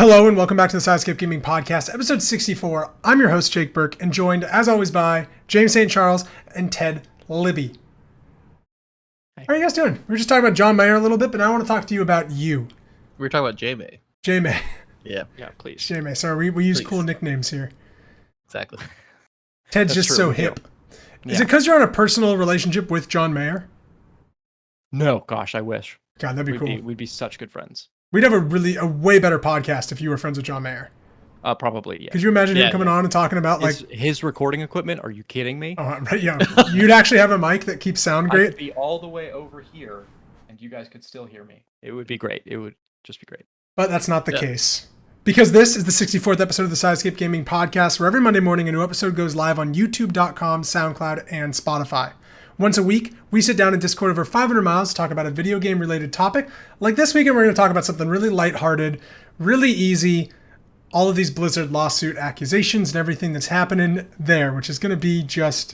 Hello and welcome back to the Sidescape Gaming Podcast, episode 64. I'm your host, Jake Burke, and joined, as always, by James St. Charles and Ted Libby. Hey. How are you guys doing? We were just talking about John Mayer a little bit, but now I want to talk to you about you. We were talking about J-May. J-May. Yeah, please. J-May. Sorry, we use Please. cool nicknames here. exactly. Ted's That's just true, so we do. hip. Yeah. Is it because you're on a personal relationship with John Mayer? No, gosh, I wish. God, that'd be cool. We'd be such good friends. We'd have a way better podcast if you were friends with John Mayer. Probably, yeah. Could you imagine him Yeah, coming on and talking about His recording equipment? Are you kidding me? right, yeah, you'd actually have a mic that keeps sound I great? could be all the way over here, and you guys could still hear me. It would be great. It would just be great. But that's not the Yeah. case. Because this is the 64th episode of the Sidescape Gaming Podcast, where every Monday morning a new episode goes live on YouTube.com, SoundCloud, and Spotify. Once a week, we sit down in Discord over 500 miles to talk about a video game related topic. Like this weekend, we're going to talk about something really lighthearted, really easy, all of these Blizzard lawsuit accusations and everything that's happening there, which is going to be just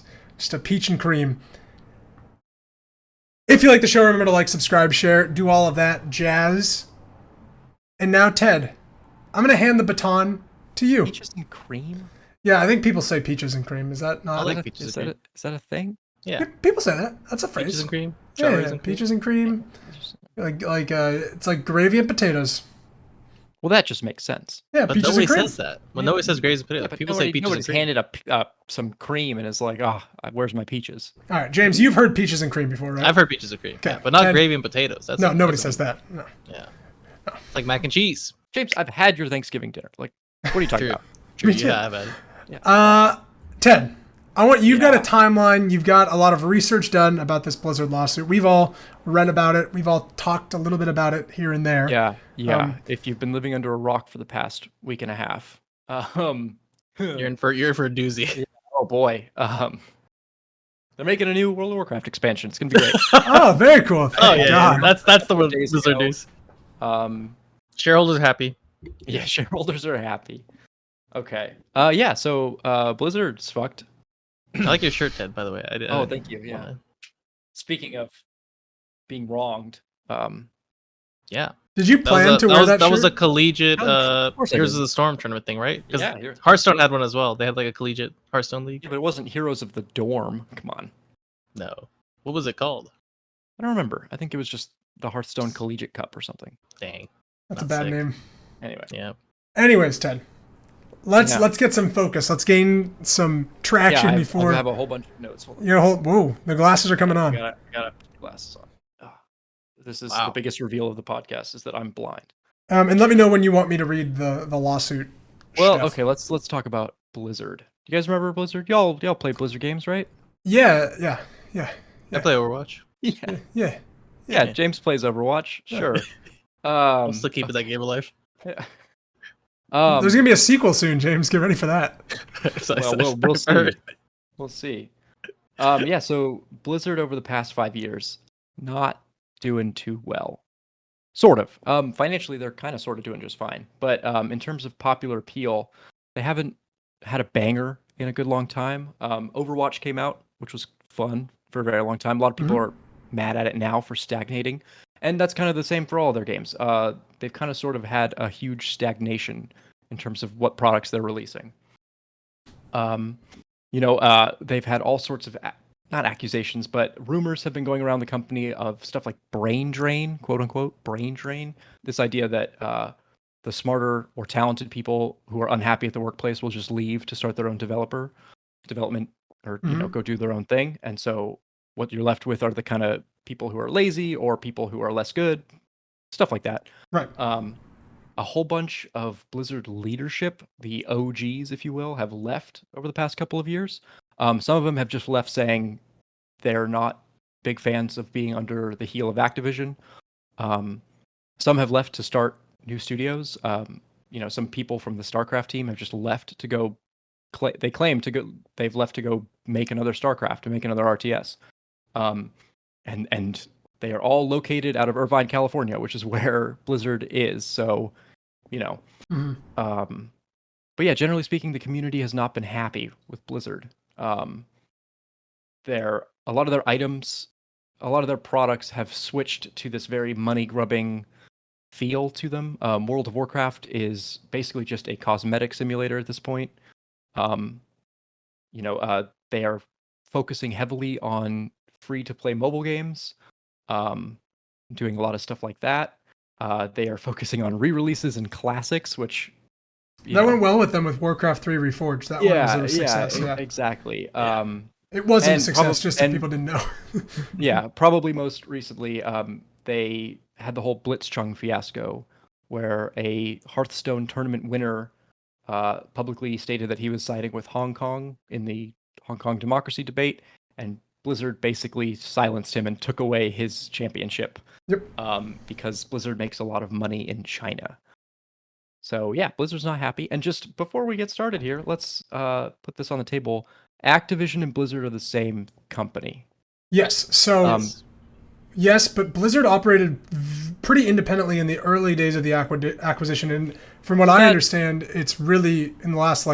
a peach and cream. If you like the show, remember to like, subscribe, share, do all of that jazz. And now, Ted, I'm going to hand the baton to you. Peaches and cream? Yeah, I think people say peaches and cream. Is that not? I like Is peaches that and a, is that a thing? Yeah, People say that. That's a phrase. peaches and cream. Yeah, Strawberries yeah, and cream. peaches and cream. It's like gravy and potatoes. Well, that just makes sense. Yeah, But peaches nobody and cream. says that. When nobody says grays and potatoes, Yeah, but people say peaches and nobody's cream. handed some cream and is like, where's my peaches? All right, James, you've heard peaches and cream before, right? I've heard peaches and cream, Okay. yeah, but not And- gravy and potatoes. That's No, nobody that's says that. No. Yeah, it's like mac and cheese. James, I've had your Thanksgiving dinner. Like, what are you talking True. about? True, Me too. yeah, I've had it. Ted, you've got a timeline. You've got a lot of research done about this Blizzard lawsuit. We've all read about it. We've all talked a little bit about it here and there. Yeah. Um, If you've been living under a rock for the past week and a half, You're in for a doozy. oh boy, they're making a new World of Warcraft expansion. It's gonna be great. Oh, very cool. Oh Thank yeah, God. that's the word Days Blizzard ago. news. um, Shareholders are happy. yeah, shareholders are happy. Okay. Yeah. So Blizzard's fucked. I like your shirt, Ted. By the way. Oh, thank you. Yeah. Speaking of being wronged, Yeah. Did you plan to wear that that was a shirt? collegiate Of course I Heroes did. of the Storm tournament thing, right? 'Cause yeah, here- Hearthstone had one as well. They had like a collegiate Hearthstone league. yeah, but it wasn't Heroes of the Dorm. Come on, No. What was it called? I don't remember. I think it was just the Hearthstone Collegiate Cup or something. Dang. That's a Not bad sick. name. Anyway, Yeah. Anyways, Ted, let's Yeah. let's get some focus. Let's gain some traction yeah, before I have a whole bunch of notes. Hold on. whoa, the glasses are coming on. Gotta put the glasses on. This is Wow. the biggest reveal of the podcast: is that I'm blind. And let me know when you want me to read the lawsuit. Well, stuff. okay, let's talk about Blizzard. You guys remember Blizzard? Y'all play Blizzard games, right? Yeah. I play Overwatch. Yeah. Yeah. James plays Overwatch. Sure. I'm still keeping that game alive. There's gonna be a sequel soon, James. Get ready for that. So I well, said- we'll see. We'll see. Yeah, so Blizzard over the past 5 years, not doing too well. Sort of. Financially, they're kind of sort of doing just fine. But in terms of popular appeal, they haven't had a banger in a good long time. Overwatch came out, which was fun for a very long time. A lot of people are mad at it now for stagnating. And that's kind of the same for all their games. They've kind of sort of had a huge stagnation in terms of what products they're releasing. They've had all sorts of, not accusations, but rumors have been going around the company of stuff like brain drain, quote unquote, brain drain. This idea that the smarter or talented people who are unhappy at the workplace will just leave to start their own development or go do their own thing. And so what you're left with are the kind of people who are lazy or people who are less good, stuff like that. Right. A whole bunch of Blizzard leadership, the OGs, if you will, have left over the past couple of years. Some of them have just left saying they're not big fans of being under the heel of Activision. Some have left to start new studios. Some people from the StarCraft team have just left to go. They claim to go. They've left to go make another StarCraft, to make another RTS. And they are all located out of Irvine, California, which is where Blizzard is. So, but yeah, generally speaking, the community has not been happy with Blizzard. A lot of their items, a lot of their products have switched to this very money grubbing feel to them. World of Warcraft is basically just a cosmetic simulator at this point. They are focusing heavily on free-to-play mobile games, doing a lot of stuff like that. They are focusing on re-releases and classics, which went well with them with Warcraft 3 Reforged. That one was a success. Yeah, exactly. It wasn't a success, just that people didn't know. Yeah, probably most recently, they had the whole Blitzchung fiasco, where a Hearthstone tournament winner publicly stated that he was siding with Hong Kong in the Hong Kong democracy debate, and Blizzard basically silenced him and took away his championship. Yep. Because Blizzard makes a lot of money in China. So yeah, Blizzard's not happy. And just before we get started here, let's put this on the table. Activision and Blizzard are the same company. Yes. So yes, but Blizzard operated pretty independently in the early days of the acquisition, and from what I understand, it's really in the last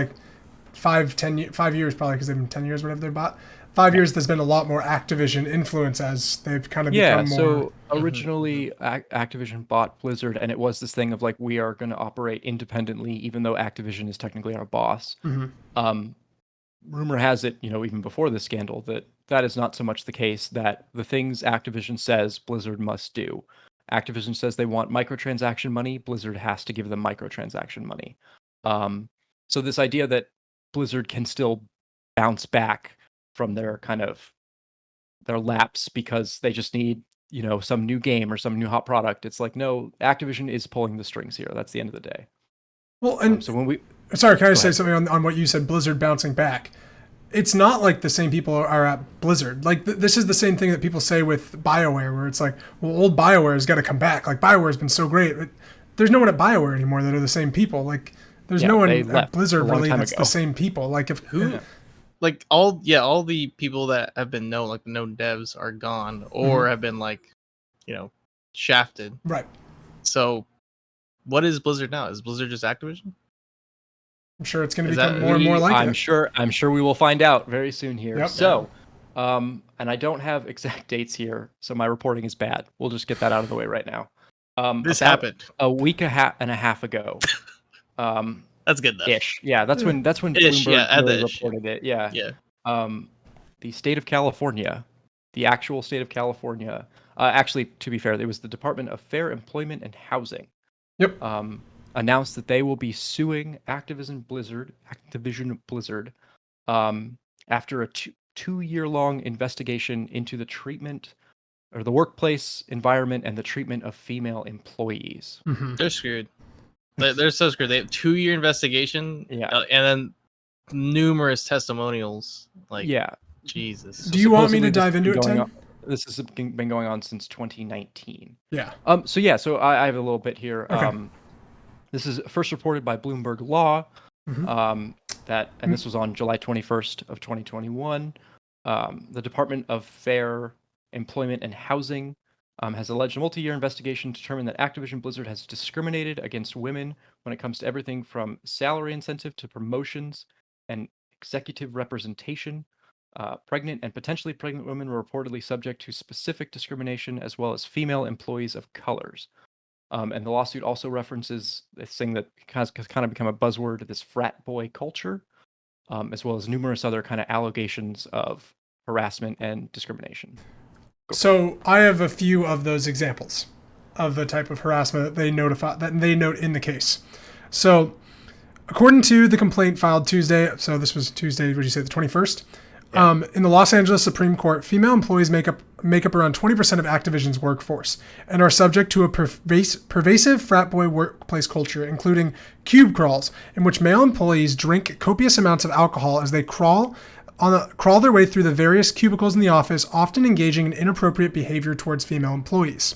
5 years, probably, because they've been 10 years, whatever they bought. 5 years, there's been a lot more Activision influence as they've kind of become more... So originally Activision bought Blizzard, and it was this thing of we are going to operate independently, even though Activision is technically our boss. Rumor has it, even before this scandal, that is not so much the case, that the things Activision says Blizzard must do. Activision says they want microtransaction money, Blizzard has to give them microtransaction money. So this idea that Blizzard can still bounce back from their their lapse because they just need, some new game or some new hot product. It's no, Activision is pulling the strings here. That's the end of the day. Well, and so when we... Sorry, can I say something on what you said, Blizzard bouncing back? It's not like the same people are at Blizzard. This is the same thing that people say with BioWare, where it's old BioWare has got to come back. BioWare has been so great. But there's no one at BioWare anymore that are the same people. There's no one at Blizzard really that's the same people. All the people that have been known, the known devs are gone or have been shafted. Right. So what is Blizzard now? Is Blizzard just Activision? I'm sure it's going to become more and more like it. I'm sure we will find out very soon here. Yep. So, and I don't have exact dates here, so my reporting is bad. We'll just get that out of the way right now. This happened a week and a half ago. That's good enough. Ish. Yeah, that's when Bloomberg really reported it. Yeah. Yeah. The state of California, the actual state of California. Actually, to be fair, it was the Department of Fair Employment and Housing. Yep. Announced that they will be suing Activision Blizzard after a two-year-long investigation into the treatment or the workplace environment and the treatment of female employees. Mm-hmm. They're screwed. They're so screwed. They have 2-year investigation, and then numerous testimonials. Jesus. Do you want me to dive into it, Tim? This has been going on since 2019. Yeah. So I have a little bit here. Okay. This is first reported by Bloomberg Law. Mm-hmm. And this was on July 21st of 2021. The Department of Fair Employment and Housing has alleged a multi-year investigation to determine that Activision Blizzard has discriminated against women when it comes to everything from salary incentive to promotions and executive representation. Pregnant and potentially pregnant women were reportedly subject to specific discrimination, as well as female employees of colors. And the lawsuit also references this thing that has kind of become a buzzword, this frat boy culture, as well as numerous other kind of allegations of harassment and discrimination. So I have a few of those examples of the type of harassment that they note in the case. So according to the complaint filed Tuesday, so this was Tuesday, would you say the 21st? Yeah. In the Los Angeles Supreme Court, female employees make up around 20% of Activision's workforce and are subject to a pervasive frat boy workplace culture, including cube crawls, in which male employees drink copious amounts of alcohol as they crawl their way through the various cubicles in the office, often engaging in inappropriate behavior towards female employees.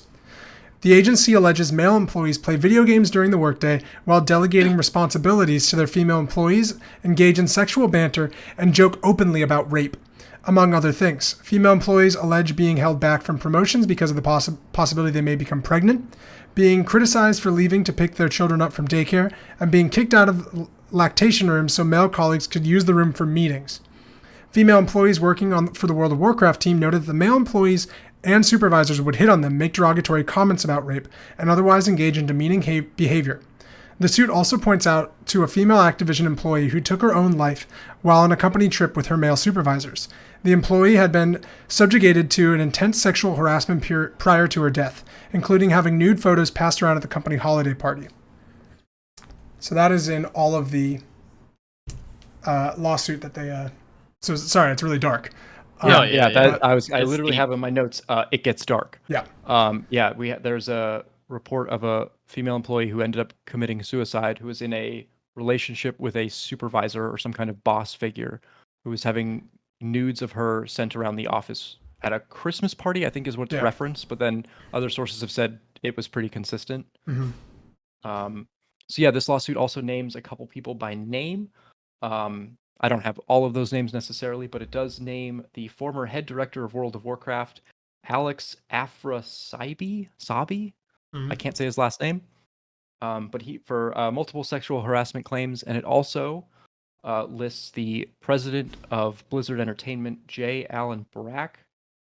The agency alleges male employees play video games during the workday while delegating responsibilities to their female employees, engage in sexual banter, and joke openly about rape, among other things. Female employees allege being held back from promotions because of the possibility they may become pregnant, being criticized for leaving to pick their children up from daycare, and being kicked out of lactation rooms so male colleagues could use the room for meetings. Female employees working for the World of Warcraft team noted that the male employees and supervisors would hit on them, make derogatory comments about rape, and otherwise engage in demeaning behavior. The suit also points out to a female Activision employee who took her own life while on a company trip with her male supervisors. The employee had been subjugated to an intense sexual harassment prior to her death, including having nude photos passed around at the company holiday party. So that is in all of the lawsuit that they... So sorry, it's really dark. I literally have in my notes. It gets dark. Yeah. There's a report of a female employee who ended up committing suicide, who was in a relationship with a supervisor or some kind of boss figure, who was having nudes of her sent around the office at a Christmas party, I think is what's referenced. But then other sources have said it was pretty consistent. Mm-hmm. This lawsuit also names a couple people by name. I don't have all of those names necessarily, but it does name the former head director of World of Warcraft, Alex Afrasiabi. Mm-hmm. I can't say his last name. But he for multiple sexual harassment claims, and it also lists the president of Blizzard Entertainment, J. Allen Brack,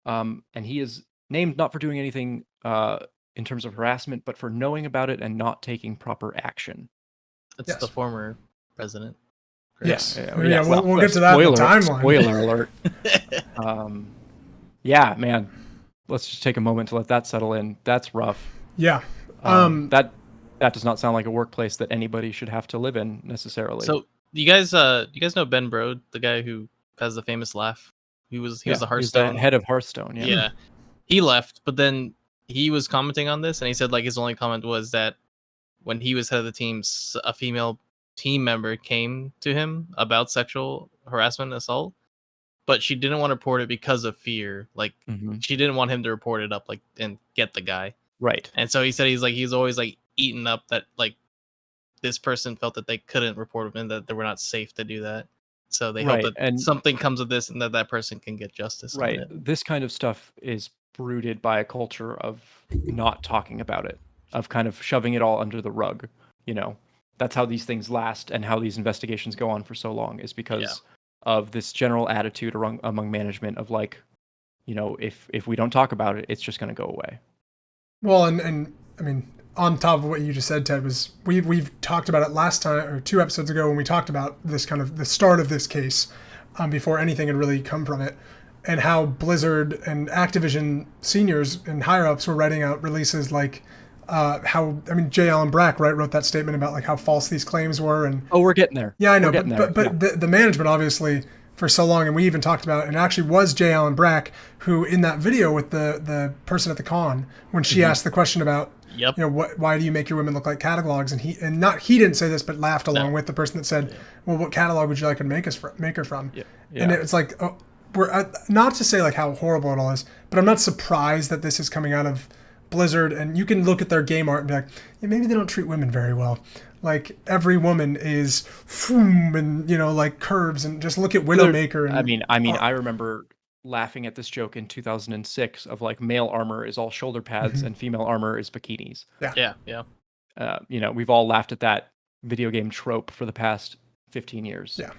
and he is named not for doing anything in terms of harassment, but for knowing about it and not taking proper action. That's the former president. Yes. We'll get to that in the timeline. Spoiler alert. Man. Let's just take a moment to let that settle in. That's rough. Yeah. That does not sound like a workplace that anybody should have to live in necessarily. So you guys know Ben Brode, the guy who has the famous laugh? He was the Hearthstone. He's the head of Hearthstone. Yeah. He left, but then he was commenting on this, and he said like his only comment was that when he was head of the team, a female team member came to him about sexual harassment and assault, but she didn't want to report it because of fear. Like she didn't want him to report it up and get the guy. Right. And so he said he's always like eaten up that like this person felt that they couldn't report him and that they were not safe to do that. So they hope that something comes of this and that person can get justice. Right. On it. This kind of stuff is rooted by a culture of not talking about it, of kind of shoving it all under the rug. That's how these things last and how these investigations go on for so long, is because of this general attitude among management of like, if we don't talk about it, it's just going to go away. Well, and I mean, on top of what you just said, Ted, was we've talked about it last time or 2 episodes ago when we talked about this kind of the start of this case, before anything had really come from it, and how Blizzard and Activision seniors and higher ups were writing out releases like J. Allen Brack wrote that statement about like how false these claims were, and we're getting there. Yeah, I know, but the management obviously for so long, and we even talked about, and it actually was J. Allen Brack who in that video with the person at the con when she asked the question about why do you make your women look like catalogs, and he didn't say this but laughed along with the person that said, well, what catalog would you like to make her from? And it's like we're not to say like how horrible it all is, but I'm not surprised that this is coming out of Blizzard, and you can look at their game art and be like, maybe they don't treat women very well. Like every woman is and like curves, and just look at Widowmaker. And I remember laughing at this joke in 2006 of like male armor is all shoulder pads and female armor is bikinis. Yeah. We've all laughed at that video game trope for the past 15 years. Yeah.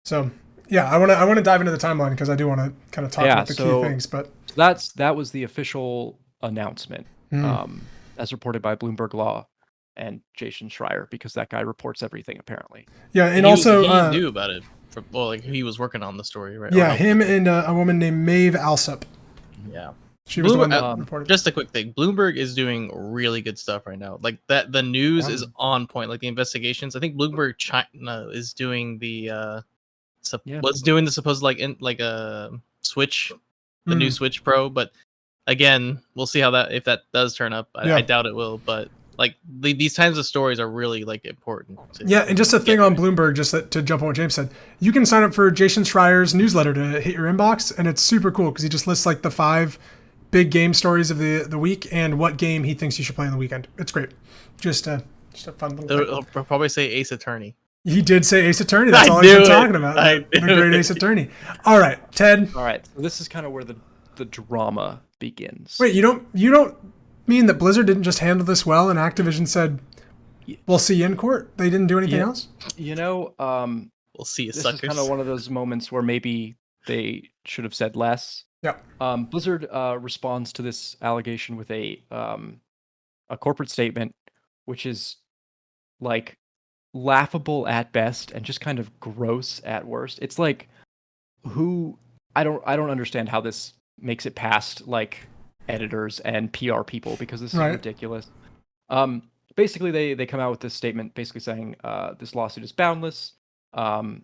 So I want to dive into the timeline because I do want to kind of talk about the key things. But that was the official announcement, as reported by Bloomberg Law and Jason Schreier, because that guy reports everything apparently. Yeah, and he knew about it. He was working on the story, right? Yeah, him and a woman named Maeve Alsop. Yeah, she was the one that reported. Just a quick thing: Bloomberg is doing really good stuff right now. Like that, the news is on point. Like the investigations. I think Bloomberg China is doing the doing the supposed Switch, the new Switch Pro, but. Again, we'll see if that does turn up. I doubt it will, but like these kinds of stories are really like important. And just a thing on Bloomberg, just to jump on what James said, you can sign up for Jason Schreier's newsletter to hit your inbox, and it's super cool because he just lists like the 5 big game stories of the week and what game he thinks you should play on the weekend. It's great. Just a fun little thing. He'll probably say Ace Attorney. He did say Ace Attorney. That's all he's been talking about. The great Ace Attorney. All right, Ted. All right, so this is kind of where the drama begins. Wait, you don't mean that Blizzard didn't just handle this well and Activision said, we'll see you in court? They didn't do anything else? We'll see you, this suckers. This is kind of one of those moments where maybe they should have said less, Blizzard responds to this allegation with a corporate statement, which is like laughable at best and just kind of gross at worst. It's like I don't understand how this makes it past like editors and PR people, because this is ridiculous. Basically they come out with this statement basically saying this lawsuit is boundless, and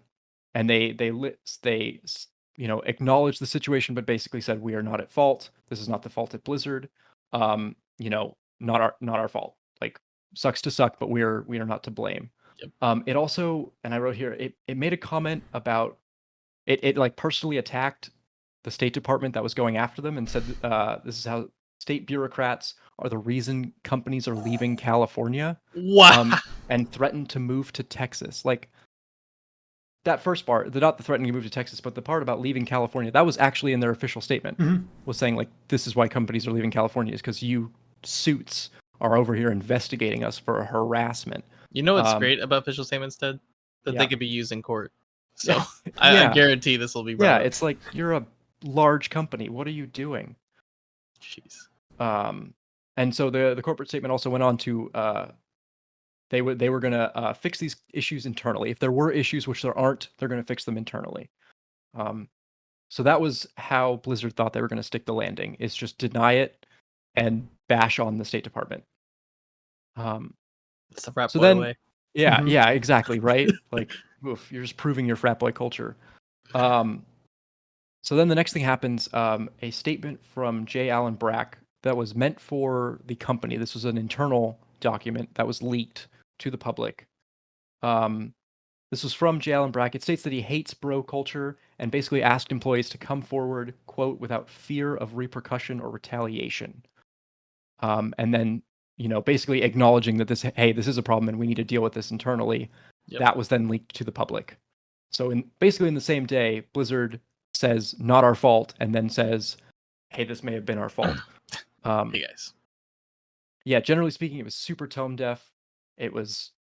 they acknowledge the situation, but basically said we are not at fault. This is not the fault at Blizzard. Not our fault. Like, sucks to suck, but we are not to blame. Yep. It also, and I wrote here, it made a comment about it like personally attacked the State Department that was going after them and said this is how state bureaucrats are the reason companies are leaving California. Wow. And threatened to move to Texas. Like, that first part, not the threatening to move to Texas, but the part about leaving California, that was actually in their official statement. Was saying like, this is why companies are leaving California, is because you suits are over here investigating us for harassment. You know what's great about official statements, Ted? That they could be used in court. So I guarantee this will be brought up. It's like, you're a large company. What are you doing? Jeez. And so the corporate statement also went on to they were going to fix these issues internally. If there were issues, which there aren't, they're going to fix them internally. So that was how Blizzard thought they were going to stick the landing, is just deny it and bash on the State Department. It's the frat boy way. Yeah, exactly, right? Like, oof, you're just proving your frat boy culture. So then the next thing happens, a statement from J. Allen Brack that was meant for the company. This was an internal document that was leaked to the public. This was from J. Allen Brack. It states that he hates bro culture and basically asked employees to come forward, quote, without fear of repercussion or retaliation. And then, basically acknowledging that this is a problem and we need to deal with this internally. Yep. That was then leaked to the public. So in the same day, Blizzard says, not our fault, and then says, hey, this may have been our fault. Hey guys. Yeah, generally speaking, it was super tone deaf. It was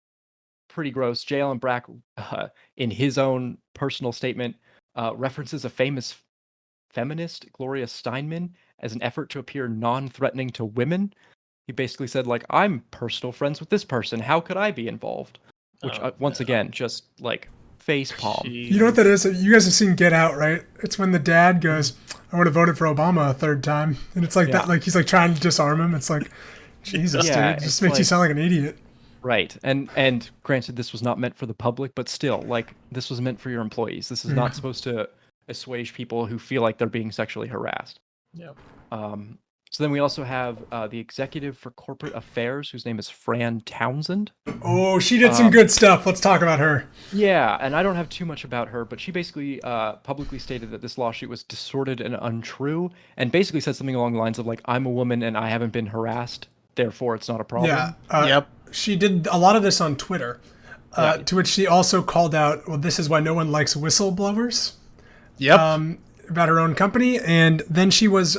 pretty gross. J. Allen Brack, in his own personal statement, references a famous feminist, Gloria Steinman, as an effort to appear non-threatening to women. He basically said, like, I'm personal friends with this person. How could I be involved? Which, once again, just like face palm. Jeez. You know what that is? You guys have seen Get Out, right? It's when the dad goes, I would have voted for Obama a third time. And it's like that, like he's like trying to disarm him. It's like, Jesus, dude. It just makes you sound like an idiot. Right. And granted, this was not meant for the public, but still, like, this was meant for your employees. This is not supposed to assuage people who feel like they're being sexually harassed. Yeah. So then we also have the executive for corporate affairs, whose name is Fran Townsend. Oh, she did some good stuff. Let's talk about her. Yeah, and I don't have too much about her, but she basically publicly stated that this lawsuit was distorted and untrue, and basically said something along the lines of, like, I'm a woman and I haven't been harassed, therefore it's not a problem. Yeah. Yep. She did a lot of this on Twitter, to which she also called out, well, this is why no one likes whistleblowers. Yep. About her own company, and then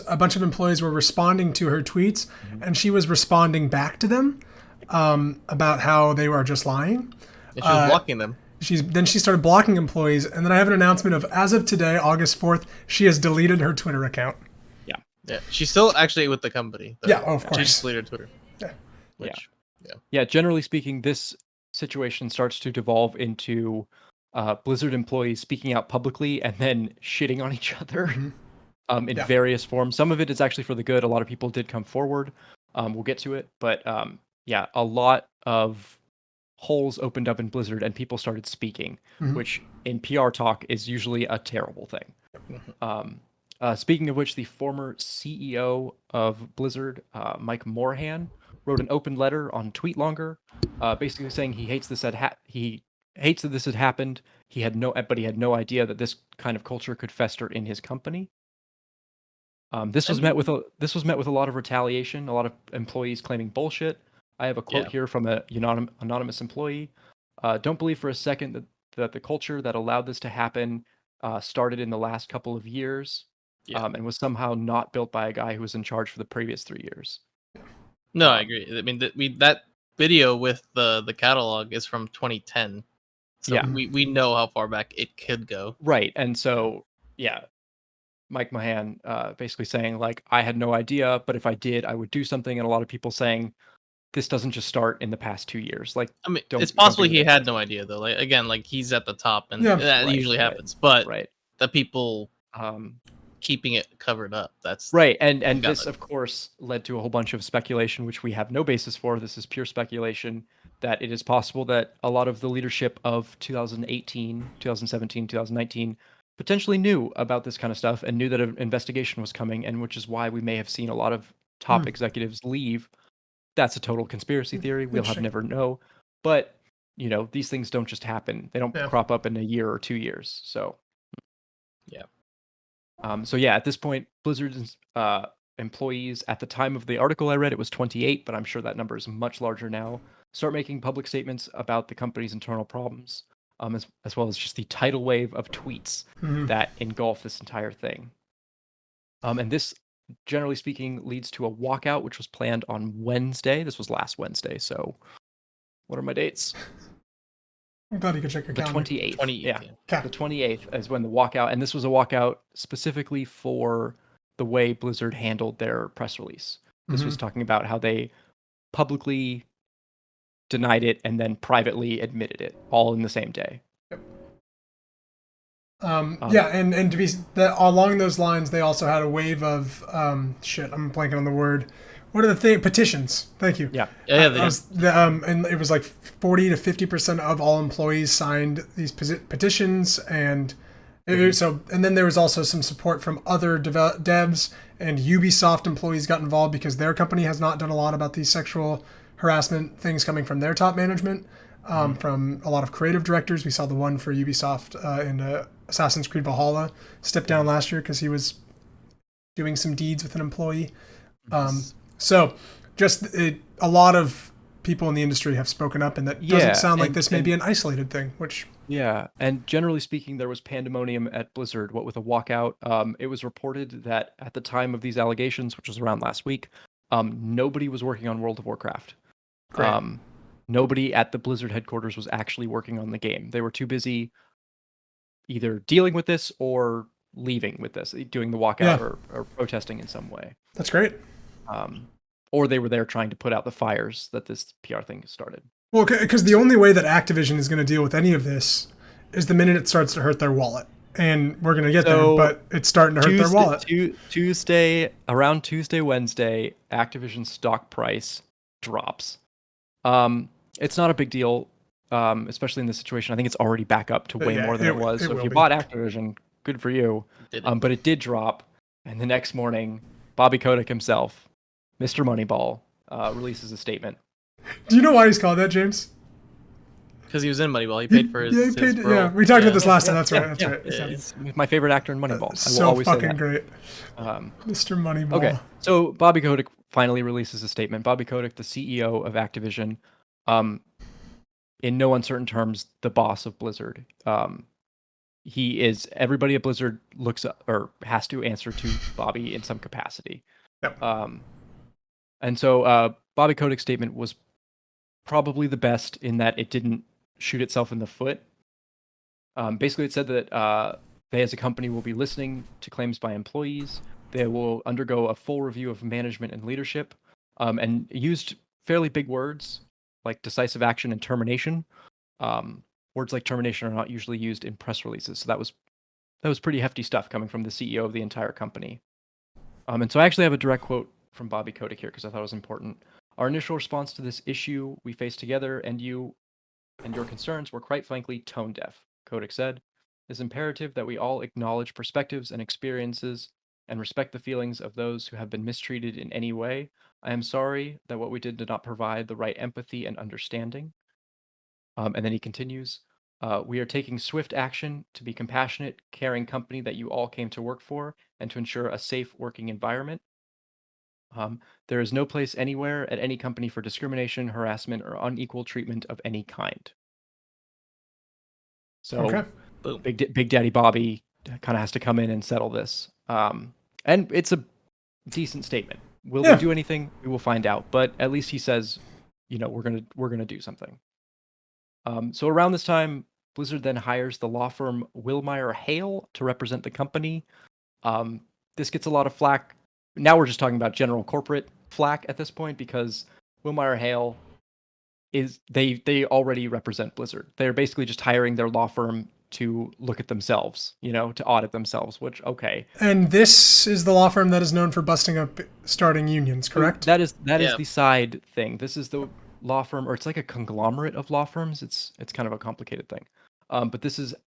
a bunch of employees were responding to her tweets, and she was responding back to them about how they were just lying. And she was blocking them. She started blocking employees, and then I have an announcement of, as of today, August 4th, she has deleted her Twitter account. Yeah. She's still actually with the company, though. Yeah, of course. She just deleted Twitter. Yeah. Generally speaking, this situation starts to devolve into Blizzard employees speaking out publicly and then shitting on each other in various forms. Some of it is actually for the good. A lot of people did come forward. We'll get to it. But a lot of holes opened up in Blizzard and people started speaking, which in PR talk is usually a terrible thing. Speaking of which, the former CEO of Blizzard, Mike Morhaime, wrote an open letter on TweetLonger, basically saying he hates this he hates that this had happened. But he had no idea that this kind of culture could fester in his company. This was met with a lot of retaliation. A lot of employees claiming bullshit. I have a quote here from an anonymous employee. Don't believe for a second that the culture that allowed this to happen started in the last couple of years, and was somehow not built by a guy who was in charge for the previous 3 years. No, I agree. I mean, that video with the catalog is from 2010. So we know how far back it could go. Right. And so, Mike Mahan basically saying like, I had no idea, but if I did, I would do something. And a lot of people saying this doesn't just start in the past 2 years. Like, I mean, don't it's possible do he this. had no idea though. Like again, like he's at the top, and Yeah. that Right, usually right, happens. But right. the people Um, keeping it covered up, that's right, and got this, it. of course, led to a whole bunch of speculation, which we have no basis for. This is pure speculation that it is possible that a lot of the leadership of 2018, 2017, 2019 potentially knew about this kind of stuff and knew that an investigation was coming, and which is why we may have seen a lot of top executives leave. That's a total conspiracy theory. We'll have Interesting. never know. But, these things don't just happen. They don't Yeah. crop up in a year or 2 years. So, Yeah. So yeah, at this point, Blizzard's employees at the time of the article I read, it was 28, but I'm sure that number is much larger now. Start making public statements about the company's internal problems, as well as just the tidal wave of tweets that engulf this entire thing. And this, generally speaking, leads to a walkout, which was planned on Wednesday. This was last Wednesday. So, what are my dates? I'm glad you could check your The calendar. 28th. 28th, Yeah. Okay. The 28th is when the walkout, and this was a walkout specifically for the way Blizzard handled their press release. This was talking about how they publicly denied it and then privately admitted it, all in the same day. Yeah, and to be along those lines, they also had a wave of shit. I'm blanking on the word. What are the petitions? Thank you. Yeah. And it was like 40 to 50% of all employees signed these petitions, and and then there was also some support from other devs, and Ubisoft employees got involved because their company has not done a lot about these sexual harassment things coming from their top management. From a lot of creative directors. We saw the one for Ubisoft in Assassin's Creed Valhalla step down last year because he was doing some deeds with an employee. So just a lot of people in the industry have spoken up, and that doesn't sound like this may be an isolated thing, which... Yeah, and generally speaking, there was pandemonium at Blizzard, what with a walkout. It was reported that at the time of these allegations, which was around last week, nobody was working on World of Warcraft. Great. Nobody at the Blizzard headquarters was actually working on the game. They were too busy either dealing with this or leaving with this, doing the walkout or protesting in some way. That's great. Or they were there trying to put out the fires that this PR thing started. Well, because the only way that Activision is going to deal with any of this is the minute it starts to hurt their wallet. And we're going to get there, but it's starting to hurt their wallet. Around Tuesday, Wednesday, Activision's stock price drops. It's not a big deal, especially in this situation. I think it's already back up to way more than it was. So if you bought Activision, good for you. But it did drop. And the next morning, Bobby Kotick himself, Mr. Moneyball, releases a statement. Do you know why he's called that, James? Because he was in Moneyball. He paid for his. We talked about this last time. That's right. He's my favorite actor in Moneyball. I will always fucking say that. Great. Mr. Moneyball. Okay, so Bobby Kotick finally releases a statement. Bobby Kotick, the CEO of Activision, in no uncertain terms, the boss of Blizzard. He is, everybody at Blizzard looks up, or has to answer to Bobby in some capacity. Yep. And so Bobby Kotick's statement was probably the best in that it didn't shoot itself in the foot. Basically, it said that they as a company will be listening to claims by employees. They will undergo a full review of management and leadership, and used fairly big words like decisive action and termination. Words like termination are not usually used in press releases, so that was pretty hefty stuff coming from the CEO of the entire company. And so I actually have a direct quote from Bobby Kotick here because I thought it was important. Our initial response to this issue we faced together and you and your concerns were quite frankly tone deaf, Kotick said. It's imperative that we all acknowledge perspectives and experiences and respect the feelings of those who have been mistreated in any way. I am sorry that what we did not provide the right empathy and understanding. And then he continues, we are taking swift action to be compassionate, caring company that you all came to work for and to ensure a safe working environment. There is no place anywhere at any company for discrimination, harassment, or unequal treatment of any kind. So Big Daddy Bobby kind of has to come in and settle this. And it's a decent statement. Will they do anything? We will find out. But at least he says, we're gonna do something. So around this time, Blizzard then hires the law firm Wilmer Hale to represent the company. This gets a lot of flack. Now we're just talking about general corporate flack at this point because Wilmeyer Hale they already represent Blizzard. They're basically just hiring their law firm to look at themselves, to audit themselves, which, okay. And this is the law firm that is known for busting up starting unions, correct? That is the side thing. This is the law firm, or it's like a conglomerate of law firms. It's kind of a complicated thing. But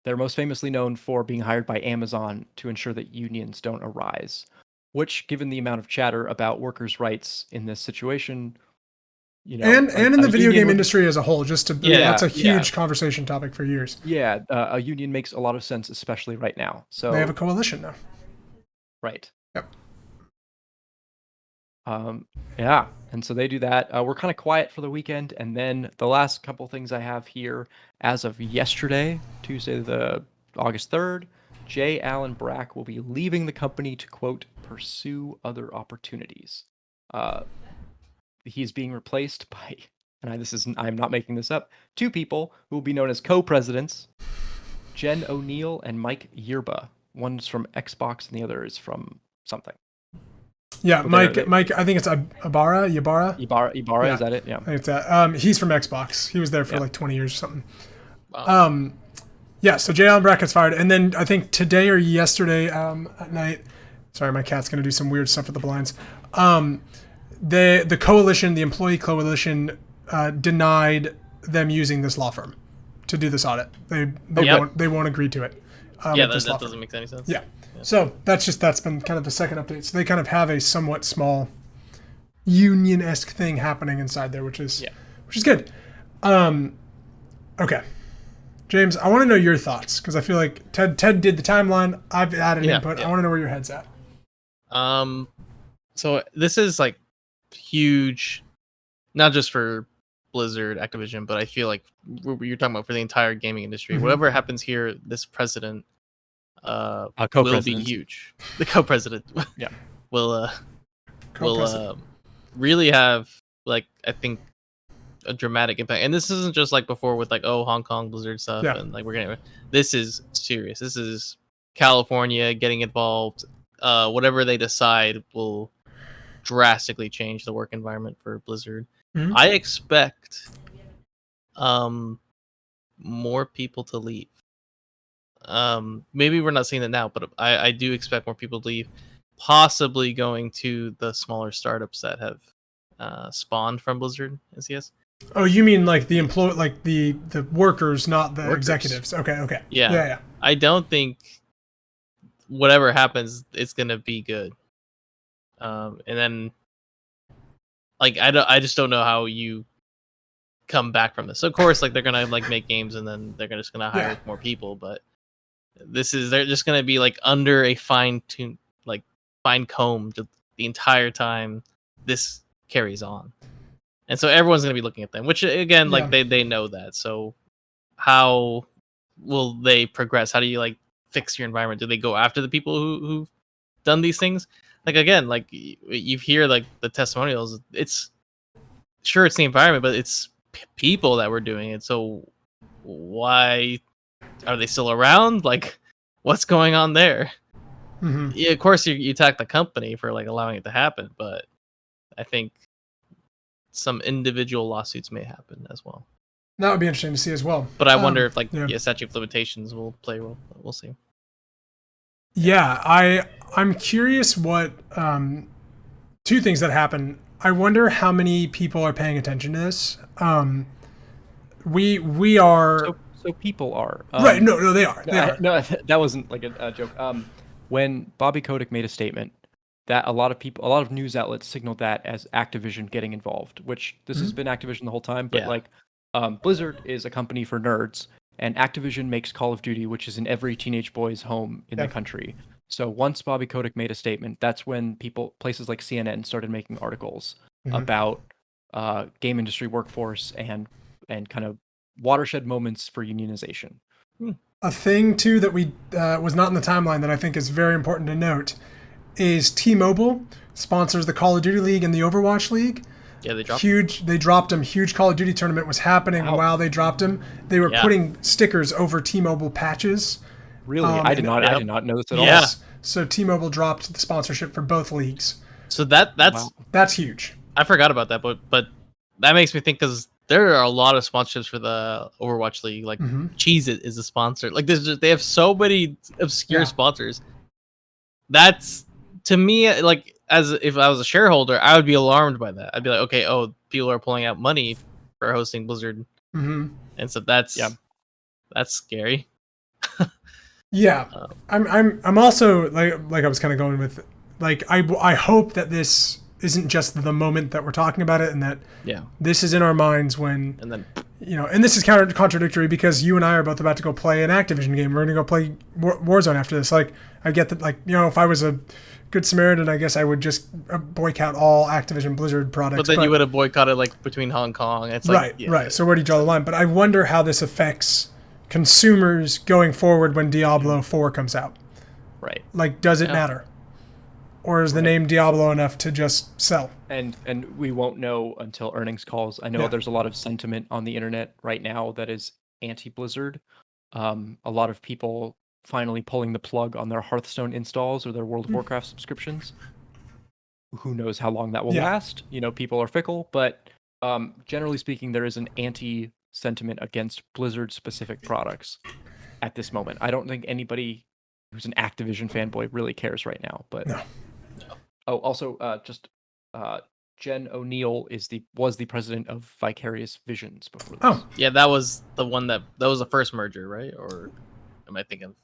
they're most famously known for being hired by Amazon to ensure that unions don't arise, which, given the amount of chatter about workers' rights in this situation, and in the video game industry as a whole, that's a huge conversation topic for years. Yeah, a union makes a lot of sense, especially right now. So they have a coalition now. Right. Yep. Yeah, and so they do that. We're kind of quiet for the weekend, and then the last couple things I have here, as of yesterday, Tuesday the August 3rd, J. Allen Brack will be leaving the company to, quote, pursue other opportunities. He's being replaced by, and I'm not making this up, two people who will be known as co-presidents, Jen O'Neill and Mike Yerba. One's from Xbox and the other is from something. Yeah, Mike. I think it's Ibarra. Ibarra, yeah. Is that it? Yeah. I think it's that. He's from Xbox. He was there for like 20 years or something. Wow. Yeah. So J. Allen Brack gets fired, and then I think today or yesterday at night. Sorry, my cat's gonna do some weird stuff with the blinds. The coalition, the employee coalition, denied them using this law firm to do this audit. They won't agree to it. That doesn't make any sense. Yeah. So that's been kind of the second update. So they kind of have a somewhat small union-esque thing happening inside there, which is good. Okay, James, I want to know your thoughts because I feel like Ted did the timeline. I've added input. I want to know where your head's at. So this is like huge, not just for Blizzard, Activision, but I feel like you're talking about for the entire gaming industry. Mm-hmm. Whatever happens here, this president will be huge. The co-president will really have, like, I think, a dramatic impact. And this isn't just like before with like, Hong Kong Blizzard stuff and like this is serious. This is California getting involved. Whatever they decide will drastically change the work environment for Blizzard. Mm-hmm. I expect more people to leave. Maybe we're not seeing that now, but I do expect more people to leave, possibly going to the smaller startups that have spawned from Blizzard NCS. Oh, you mean like the the workers, not the executives. Okay. Yeah. I don't think whatever happens, it's gonna be good. And then, like, I just don't know how you come back from this. So of course, like, they're gonna like make games and then they're just gonna hire more people, but they're just gonna be like under a fine comb the entire time this carries on. And so everyone's going to be looking at them, which again, like they know that. So how will they progress? How do you like fix your environment? Do they go after the people who've done these things? Like, again, like you hear like the testimonials, it's the environment, but it's people that were doing it. So why are they still around? Like, what's going on there? Mm-hmm. Yeah, of course you attack the company for like allowing it to happen, but I think some individual lawsuits may happen as well. That would be interesting to see as well. But I wonder if statute of limitations will play a role. We'll see. Yeah, I'm curious what two things that happen. I wonder how many people are paying attention to this. We are. So people are. Right? No, they are. No, that wasn't like a joke. When Bobby Kotick made a statement, that a lot of news outlets signaled that as Activision getting involved, which this has been Activision the whole time, but Blizzard is a company for nerds, and Activision makes Call of Duty, which is in every teenage boy's home in the country. So once Bobby Kotick made a statement, that's when places like CNN started making articles about game industry workforce and kind of watershed moments for unionization. A thing too that we was not in the timeline that I think is very important to note is T-Mobile sponsors the Call of Duty League and the Overwatch League. Yeah, they dropped They dropped them. Huge Call of Duty tournament was happening while they dropped them. They were putting stickers over T-Mobile patches. Really? I did not know this at all. So T-Mobile dropped the sponsorship for both leagues. So that's huge. I forgot about that, but that makes me think because there are a lot of sponsorships for the Overwatch League. Like Cheez-It is a sponsor. Like they have so many obscure sponsors. That's to me like as if I was a shareholder, I would be alarmed by that. I'd be like, okay, people are pulling out money for hosting Blizzard, and so that's scary. Yeah, I'm also like I was kind of going with like I hope that this isn't just the moment that we're talking about it, and that this is in our minds when and then and this is contradictory because you and I are both about to go play an Activision game. We're gonna go play Warzone after this. Like I get that, like if I was a good Samaritan, I guess I would just boycott all Activision Blizzard products. But then you would have boycotted like between Hong Kong. It's like, right. So where do you draw the line? But I wonder how this affects consumers going forward when Diablo 4 comes out. Right. Like, does it matter? Or is the name Diablo enough to just sell? And we won't know until earnings calls. I know there's a lot of sentiment on the internet right now that is anti-Blizzard. A lot of people finally pulling the plug on their Hearthstone installs or their World of Warcraft subscriptions. Who knows how long that will last? People are fickle, but generally speaking, there is an anti-sentiment against Blizzard-specific products at this moment. I don't think anybody who's an Activision fanboy really cares right now. But oh, also, Jen O'Neill was the president of Vicarious Visions before this. Oh, yeah, that was the one that was the first merger, right? Or am I thinking?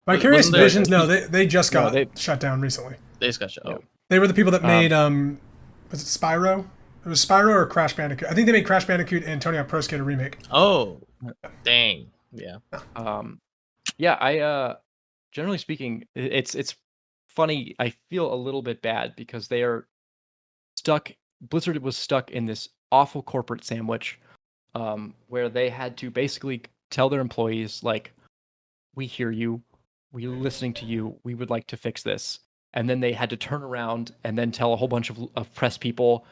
Vicarious Visions? No, they just got shut down recently. They just got shut. Yeah. They were the people that made was it Spyro? It was Spyro or Crash Bandicoot. I think they made Crash Bandicoot and Tony Hawk Pro Skater remake. Oh, dang. Yeah. I generally speaking, it's funny. I feel a little bit bad because they are stuck. Blizzard was stuck in this awful corporate sandwich, where they had to basically tell their employees, like, we hear you, we're listening to you, we would like to fix this. And then they had to turn around and then tell a whole bunch of press people,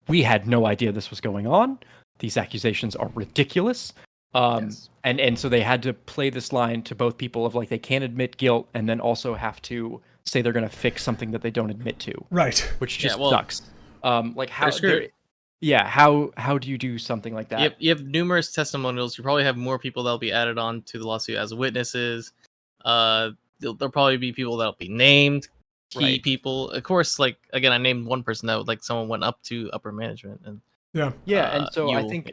we had no idea this was going on. These accusations are ridiculous. And so they had to play this line to both people of like they can't admit guilt and then also have to say they're going to fix something that they don't admit to. Right. Which just sucks. Like how do you do something like that? You have numerous testimonials. You probably have more people that'll be added on to the lawsuit as witnesses. There'll probably be people that'll be named, key people. Of course, like again, I named one person that like someone went up to upper management and and so I think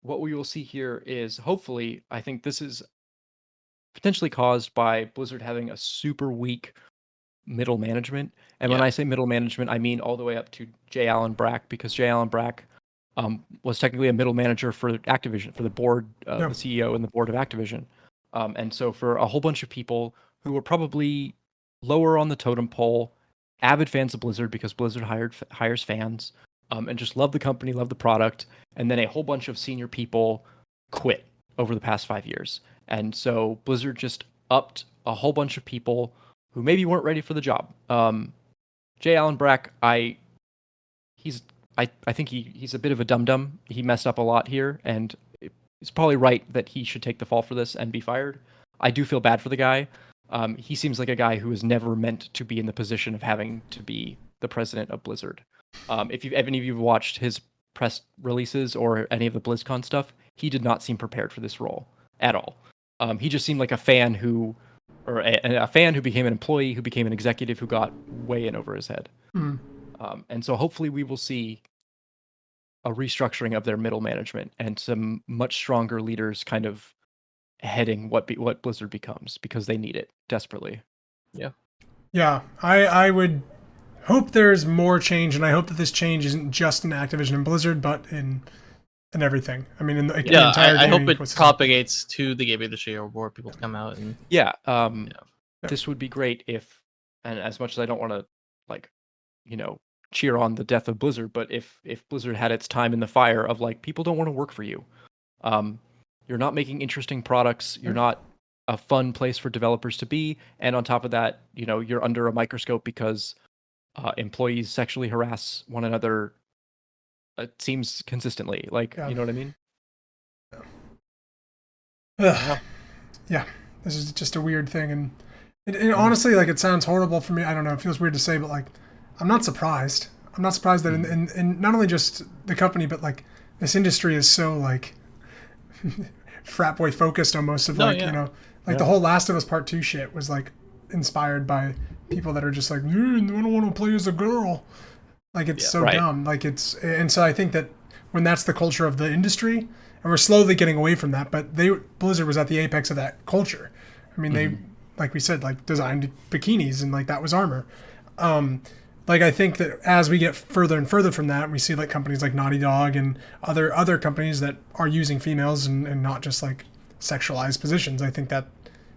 what we will see here is hopefully, I think this is potentially caused by Blizzard having a super weak middle management. And when I say middle management, I mean all the way up to J. Allen Brack, because J. Allen Brack was technically a middle manager for Activision, for the board, the CEO and the board of Activision. And so for a whole bunch of people who were probably lower on the totem pole, avid fans of Blizzard because Blizzard hires fans, and just love the company, love the product, and then a whole bunch of senior people quit over the past 5 years. And so Blizzard just upped a whole bunch of people who maybe weren't ready for the job. J. Allen Brack, I think he's a bit of a dum-dum. He messed up a lot here, and it's probably right that he should take the fall for this and be fired. I do feel bad for the guy. He seems like a guy who is never meant to be in the position of having to be the president of Blizzard. If any of you have watched his press releases or any of the BlizzCon stuff, he did not seem prepared for this role at all. He just seemed like a fan who became an employee, who became an executive, who got way in over his head. And so hopefully we will see a restructuring of their middle management and some much stronger leaders kind of heading what Blizzard becomes, because they need it desperately. Yeah, I would hope there's more change, and I hope that this change isn't just in Activision and Blizzard, but in everything. I mean, in the entire I hope it ecosystem. propagates to the game industry or more people to come out and this would be great if, and as much as I don't want to cheer on the death of Blizzard, but if Blizzard had its time in the fire of like, people don't want to work for you, you're not making interesting products, you're not a fun place for developers to be, and on top of that, you're under a microscope because employees sexually harass one another, it seems consistently, you know what I mean? Yeah, this is just a weird thing, and And honestly, like, it sounds horrible for me. I don't know. It feels weird to say, but like, I'm not surprised. I'm not surprised that in not only just the company, but like this industry is so like frat boy focused almost. Of like, you know, like the whole Last of Us Part 2 shit was like inspired by people that are just like, I don't want to play as a girl. Like, it's so dumb. Like, and so I think that when that's the culture of the industry, and we're slowly getting away from that, but Blizzard was at the apex of that culture. I mean, they, like we said, like designed bikinis and like that was armor. Like, I think that as we get further and further from that, we see like companies like Naughty Dog and other companies that are using females and not just like sexualized positions. I think that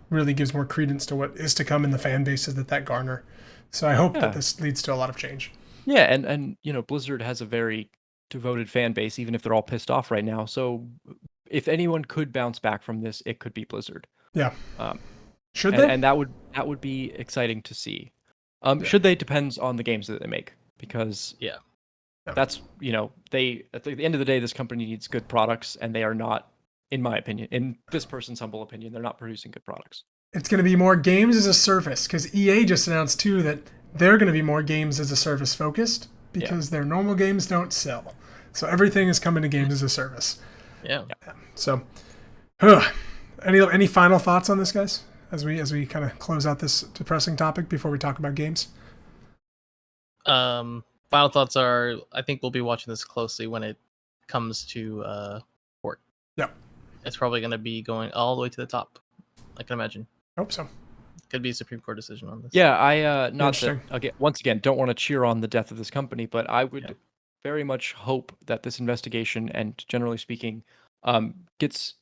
really gives more credence to what is to come in the fan bases that garner. So I hope that this leads to a lot of change. Yeah, and you know, Blizzard has a very devoted fan base, even if they're all pissed off right now. So if anyone could bounce back from this, it could be Blizzard. Yeah. Should they? And that would be exciting to see. Should they depends on the games that they make, because that's, you know, they at the end of the day, this company needs good products, and they are not, in my opinion, in this person's humble opinion, they're not producing good products. It's going to be more games as a service, because EA just announced too that they're going to be more games as a service focused, because their normal games don't sell. So everything is coming to games as a service. Yeah. So, any final thoughts on this, guys, as we kind of close out this depressing topic before we talk about games? Final thoughts are, I think we'll be watching this closely when it comes to port. Yeah. It's probably going to be going all the way to the top, I can imagine. Hope so. Could be a Supreme Court decision on this. Yeah, I not that, again, once again, don't want to cheer on the death of this company, but I would very much hope that this investigation, and generally speaking, gets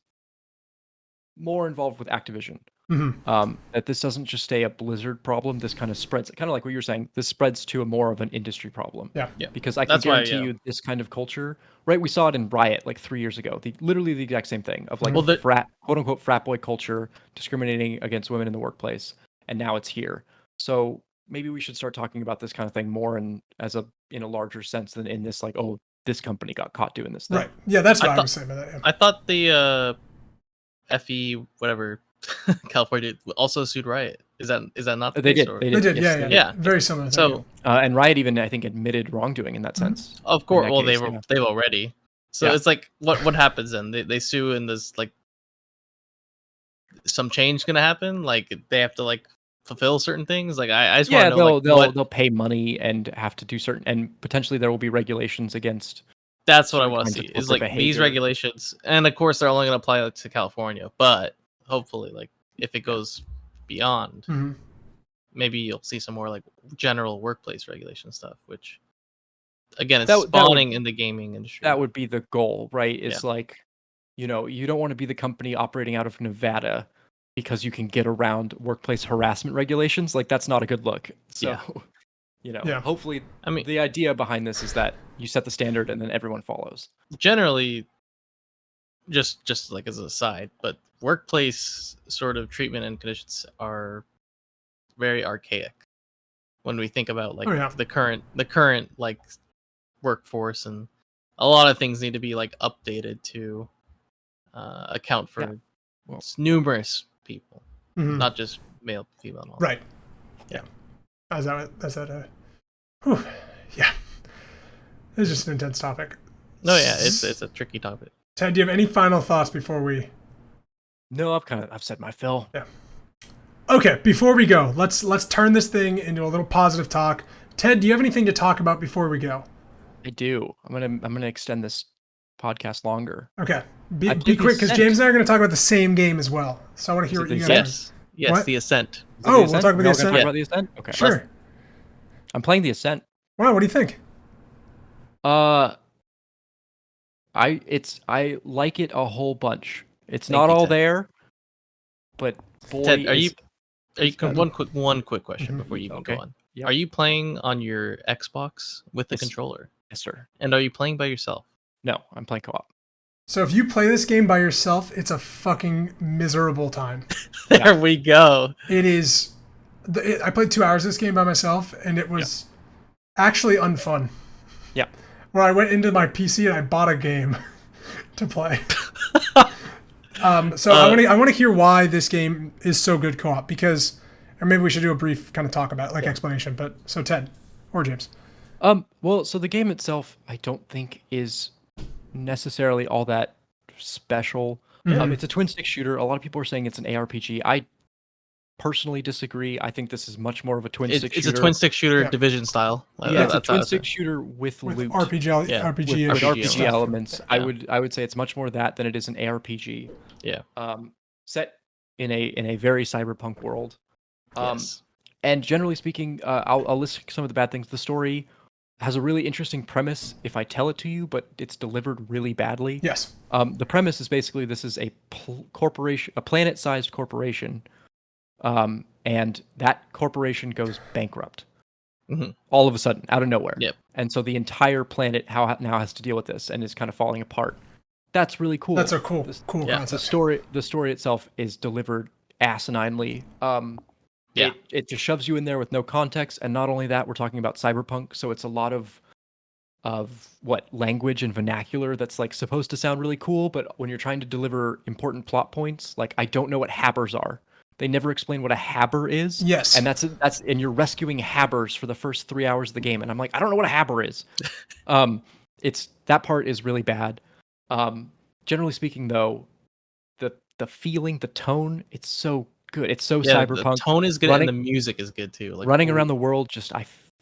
more involved with Activision. That this doesn't just stay a Blizzard problem. This kind of spreads, kind of like what you're saying. This spreads to a more of an industry problem. Yeah. Because I can guarantee you, this kind of culture, right? We saw it in Riot like 3 years ago. Literally the exact same thing of like quote unquote frat boy culture, discriminating against women in the workplace, and now it's here. So maybe we should start talking about this kind of thing more in a larger sense than in this like, oh, this company got caught doing this thing. Right. Yeah, that's what I was saying about that. Yeah. I thought the FE whatever California also sued Riot. Is that not the case? They did. Yeah. Very similar. So and Riot even, I think, admitted wrongdoing in that sense. Of course. Well, they've already. So it's like, what happens then? They sue, and there's like some change gonna happen. Like they have to like fulfill certain things. Like I just want to know. They'll pay money and have to do certain, and potentially there will be regulations against. That's what I want to see. Is like behavior. These regulations, and of course they're only going to apply to California. But hopefully, like if it goes beyond, maybe you'll see some more like general workplace regulation stuff. Which, again, it's spawning in the gaming industry. That would be the goal, right? It's like, you know, you don't want to be the company operating out of Nevada because you can get around workplace harassment regulations. Like that's not a good look. So. You know, hopefully, I mean, the idea behind this is that you set the standard and then everyone follows. Generally, just like as an aside, but workplace sort of treatment and conditions are very archaic when we think about like the current like workforce, and a lot of things need to be like updated to account for numerous people, not just male, female, and all right. Yeah. Is that yeah. It's just an intense topic. No, yeah, it's a tricky topic. Ted, do you have any final thoughts before we? No, I've said my fill. Yeah. Okay, before we go, let's turn this thing into a little positive talk. Ted, do you have anything to talk about before we go? I do. I'm gonna extend this podcast longer. Okay, be quick, because James and I are going to talk about the same game as well. So I want to hear what you guys. Yes, The Ascent. We'll talk about the Ascent. Talk about the Ascent? Okay. Sure. I'm playing the Ascent. Wow, what do you think? I like it a whole bunch. It's not all there, but boy, Ted, are you one quick question before you even go on. Yep. Are you playing on your Xbox with the controller? Yes, sir. And are you playing by yourself? No, I'm playing co-op. So if you play this game by yourself, it's a fucking miserable time. There we go. It is. I played 2 hours of this game by myself, and it was actually unfun. Yeah. Where I went into my PC and I bought a game to play. I want to hear why this game is so good co-op, because Or maybe we should do a brief kind of talk about it, explanation. But so Ted or James. Well, so the game itself, I don't think is necessarily all that special. It's a twin stick shooter. A lot of people are saying it's an ARPG. I personally disagree. I think this is much more of a twin stick shooter. It's a twin stick shooter Division style. It's a twin stick shooter with loot. RPG elements. I would say it's much more that than it is an ARPG. Yeah. Set in a very cyberpunk world. Yes. And generally speaking, I'll list some of the bad things. The story has a really interesting premise if I tell it to you, but it's delivered really badly. Yes. The premise is basically this is a corporation, a planet-sized corporation, and that corporation goes bankrupt. All of a sudden, out of nowhere. Yep. And so the entire planet now has to deal with this and is kind of falling apart. That's really cool. That's a cool concept. The story itself is delivered asininely. It just shoves you in there with no context, and not only that, we're talking about cyberpunk, so it's a lot of what language and vernacular that's like supposed to sound really cool, but when you're trying to deliver important plot points, like I don't know what habbers are. They never explain what a habber is. Yes. And that's and you're rescuing habbers for the first 3 hours of the game, and I'm like, I don't know what a habber is. It's that part is really bad. Generally speaking, though, the feeling, the tone, it's so good. It's so cyberpunk. The tone is good, and the music is good too. Like running around the world,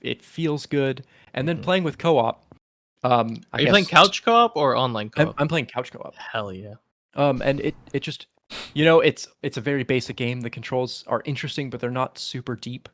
it feels good. And then playing with co-op. Are you playing couch co-op or online co-op? I'm playing couch co-op. Hell yeah. And it just, it's a very basic game. The controls are interesting, but they're not super deep.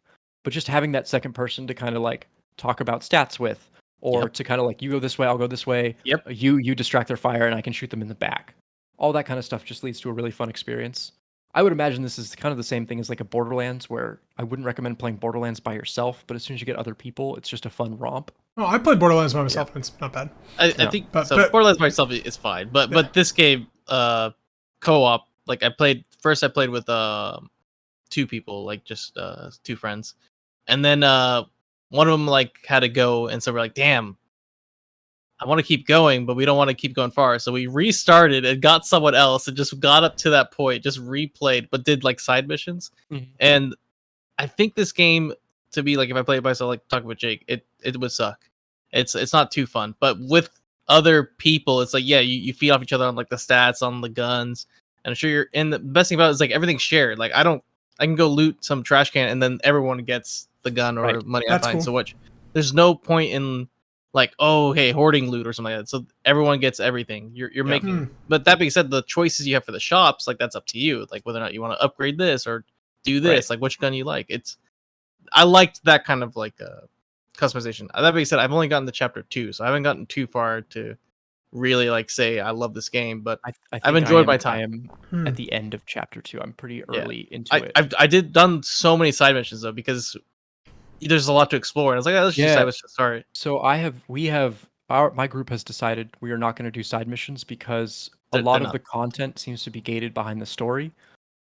But just having that second person to kind of like talk about stats with, or to kind of like, you go this way, I'll go this way. Yep. You distract their fire, and I can shoot them in the back. All that kind of stuff just leads to a really fun experience. I would imagine this is kind of the same thing as like a Borderlands, where I wouldn't recommend playing Borderlands by yourself, but as soon as you get other people, it's just a fun romp. Oh, I played Borderlands by myself, and it's not bad. I think Borderlands by itself is fine, but this game, co-op, like I played with 2 people, like just 2 friends, and then one of them like had to go, and so we're like, damn, I want to keep going, but we don't want to keep going far. So we restarted and got someone else and just got up to that point, just replayed, but did like side missions. And I think this game, to be like, if I play it by myself, like talking with Jake, it would suck. It's not too fun. But with other people, it's like, you feed off each other on like the stats, on the guns. And I'm sure you're in the best thing about it is like everything's shared. Like I can go loot some trash can and then everyone gets the gun or money I find. Cool. So there's no point in like, oh, hey, hoarding loot or something like that. So everyone gets everything. You're making. But that being said, the choices you have for the shops, like that's up to you. Like whether or not you want to upgrade this or do this, like which gun you like. I liked that kind of like customization. That being said, I've only gotten to chapter 2, so I haven't gotten too far to really like say I love this game. But I've enjoyed my time. I am at the end of chapter 2. I'm pretty early into it. I did done so many side missions though, because there's a lot to explore, and I was like, let's just start. So my group has decided we are not going to do side missions because a lot of the content seems to be gated behind the story.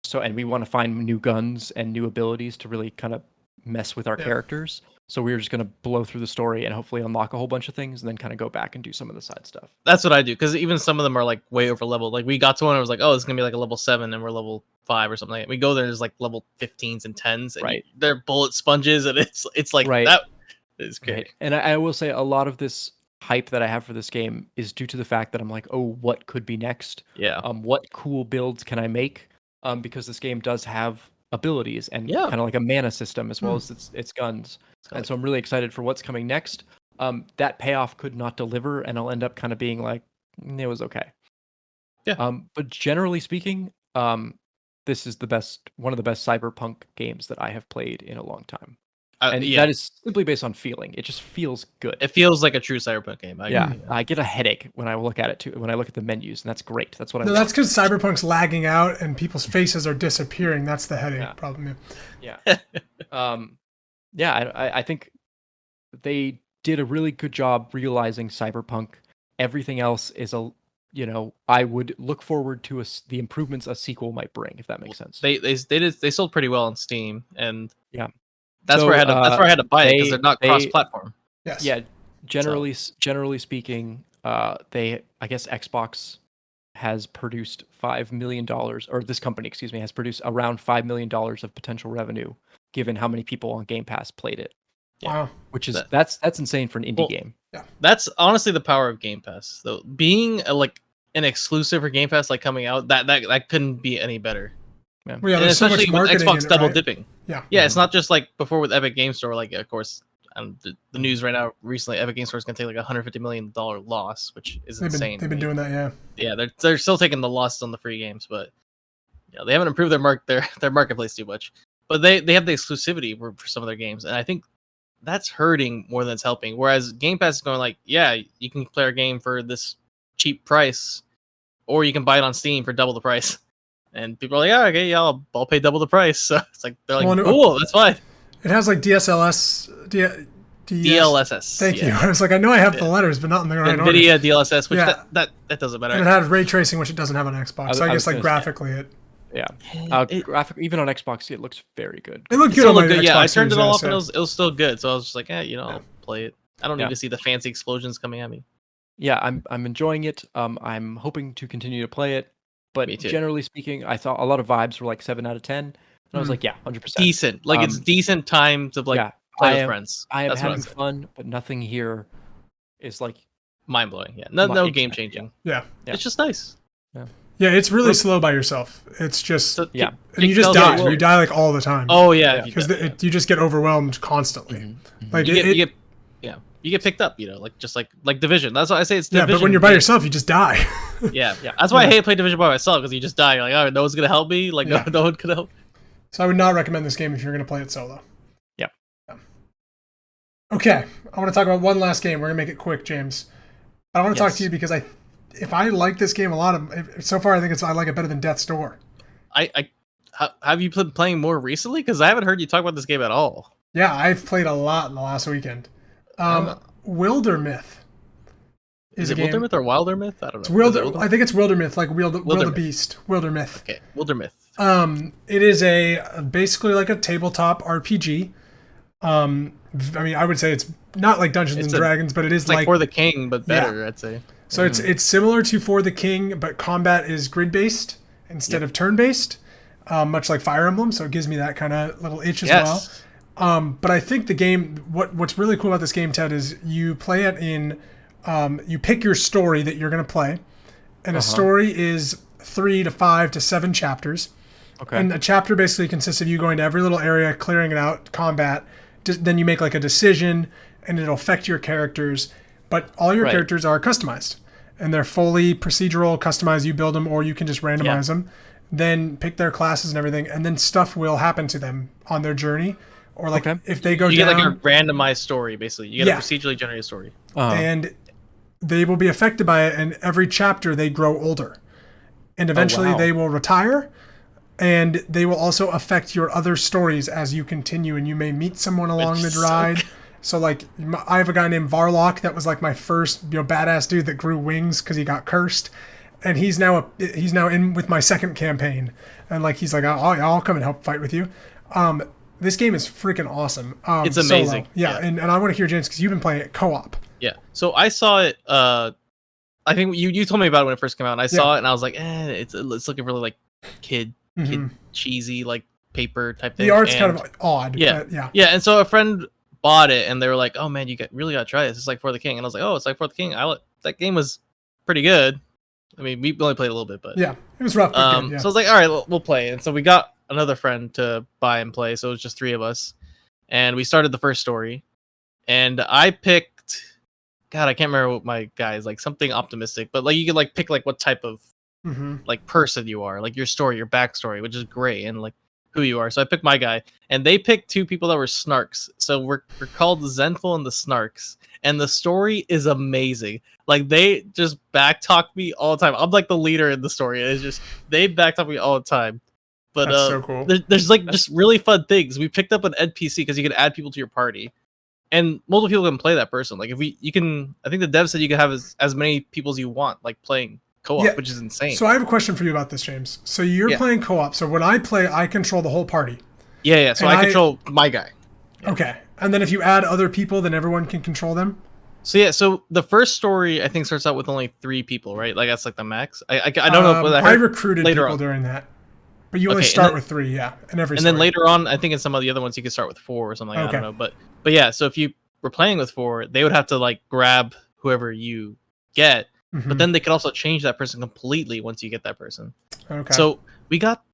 So, and we want to find new guns and new abilities to really kind of mess with our characters. So we're just going to blow through the story and hopefully unlock a whole bunch of things, and then kind of go back and do some of the side stuff. That's what I do, because even some of them are like way over leveled. Like we got to one, I was like, oh, it's gonna be like a level 7, and we're level 5 or something like that. We go there, there's like level 15s and 10s, and they're bullet sponges, and it's like that is great. Right. And I will say a lot of this hype that I have for this game is due to the fact that I'm like, oh, what could be next? Yeah. What cool builds can I make? Because this game does have abilities and kind of like a mana system as well as its guns. And so I'm really excited for what's coming next. That payoff could not deliver, and I'll end up kind of being like, it was okay. Yeah. But generally speaking, this is one of the best cyberpunk games that I have played in a long time. That is simply based on feeling. It just feels good. It feels like a true cyberpunk game. I get a headache when I look at it too. When I look at the menus, and that's great. That's what I. No, that's because cyberpunk's lagging out and people's faces are disappearing. That's the headache problem. Yeah. I think they did a really good job realizing cyberpunk. Everything else is I would look forward to the improvements a sequel might bring, if that makes sense. They sold pretty well on Steam, and that's where I had to buy it, because they're not cross-platform. Yes. Yeah. Generally speaking, I guess Xbox has produced $5 million, or this company, has produced around $5 million of potential revenue given how many people on Game Pass played it. Wow. Which is that's insane for an indie game. Yeah. That's honestly the power of Game Pass, though. Being an exclusive for Game Pass, like coming out, that couldn't be any better. Yeah. Well, yeah, And there's so much especially with marketing Xbox in it, double right? dipping. Yeah. Yeah, it's not just like before with Epic Game Store. Like, of course, the news right now recently, Epic Game Store is going to take like $150 million loss, which is insane. They've been doing that, yeah. Yeah, they're still taking the losses on the free games, but they haven't improved their marketplace too much. But they have the exclusivity for some of their games, and I think that's hurting more than it's helping. Whereas Game Pass is going like, yeah, you can play our game for this cheap price, or you can buy it on Steam for double the price. And people are like, yeah, okay, yeah, I'll pay double the price. So it's like they're like, cool, that's fine. It has like DLSS. Thank you. I was like, I know I have the letters, but not in the right order. NVIDIA DLSS, which that doesn't matter. And it has ray tracing, which it doesn't have on Xbox. So I guess like graphically it. Yeah. Graphic even on Xbox, it looks very good. It looked good on my Xbox. Yeah, I turned it all Series, off and it was still good. So I was just like, I'll play it. I don't need to see the fancy explosions coming at me. Yeah, I'm enjoying it. I'm hoping to continue to play it. But generally speaking, I thought a lot of vibes were like 7 out of 10. And I was like, yeah, 100%. Decent. Like it's decent time to play with friends. I am having fun, but nothing here is like mind blowing. Yeah. No game changing. Yeah. It's just nice. Yeah, it's really slow by yourself. It's just and you just die. You die like all the time. Oh yeah, because you just get overwhelmed constantly. Mm-hmm. Like you get picked up. Just like Division. That's why I say it's Division. Yeah, but when you're by yourself, you just die. yeah. That's why I hate playing Division by myself, because you just die. You're like, oh, no one's gonna help me. Like no one's gonna help. So I would not recommend this game if you're gonna play it solo. Yeah. Okay, I want to talk about one last game. We're gonna make it quick, James. I want to talk to you because if I like this game a lot, so far I think I like it better than Death's Door. Have you been playing more recently? Because I haven't heard you talk about this game at all. Yeah, I've played a lot in the last weekend. Wildermyth is it Wildermyth or Wildermyth? I don't know. I think it's Wildermyth, like Will the Beast. Wildermyth. Okay, Wildermyth. It is basically like a tabletop RPG. I mean, I would say it's not like Dungeons and Dragons, but it is like For the King, but better, I'd say. So it's similar to For the King, but combat is grid-based instead of turn-based, much like Fire Emblem. So it gives me that kind of little itch as well. But I think the game, what's really cool about this game, Ted, is you play it in, you pick your story that you're going to play, and a story is 3 to 5 to 7 chapters. Okay. And a chapter basically consists of you going to every little area, clearing it out, combat. Then you make like a decision, and it'll affect your characters. But all your characters are customized, and they're fully procedural, customized. You build them, or you can just randomize them. Then pick their classes and everything, and then stuff will happen to them on their journey. Or like if they go down, get like a randomized story, basically. You get a procedurally generated story, and they will be affected by it. And every chapter, they grow older, and eventually they will retire. And they will also affect your other stories as you continue, and you may meet someone along the ride. So like, I have a guy named Varlock that was like my first badass dude that grew wings because he got cursed, and he's now in with my second campaign, and like he's like, I'll come and help fight with you. This game is freaking awesome. It's amazing. Yeah. And I want to hear, James, because you've been playing it co-op. Yeah. So I saw it. I think you told me about it when it first came out, and I saw it, and I was like, it's looking really like kid cheesy, like paper type thing. The art's kind of odd. Yeah. And so a friend bought it, and they were like, oh man, you really gotta try this. It's like For the King. And I was like, oh, it's like For the King. That game was pretty good. I mean, we only played a little bit, but yeah, it was rough. So I was like, all right, we'll play. And so we got another friend to buy and play, so it was just 3 of us, and we started the first story, and I picked, God, I can't remember what my guy is, like something optimistic, but like you could like pick like what type of like person you are, like your story, your backstory, which is great, and like who you are. So I picked my guy, and they picked 2 people that were snarks. So we're called the Zenful and the Snarks, and the story is amazing. Like they just backtalk me all the time. I'm like the leader in the story. It's just they backtalk me all the time. But that's so cool. There's like just really fun things. We picked up an NPC because you can add people to your party, and multiple people can play that person. Like you can. I think the dev said you can have as many people as you want, like playing co-op, which is insane. So I have a question for you about this, James. So you're playing co-op. So when I play, I control the whole party. Yeah. So I control my guy. Yeah. Okay. And then if you add other people, then everyone can control them? So the first story, I think, starts out with only 3 people, right? Like that's like the max. I don't know. I recruited people during that. But you only Okay, start then- with 3, yeah, in every And story. then later on, I think in some of the other ones you can start with 4 or something. I Okay. don't know, but yeah. So if you were playing with 4, they would have to like grab whoever you get, Mhm. but then they could also change that person completely once you get that person. Okay. So we got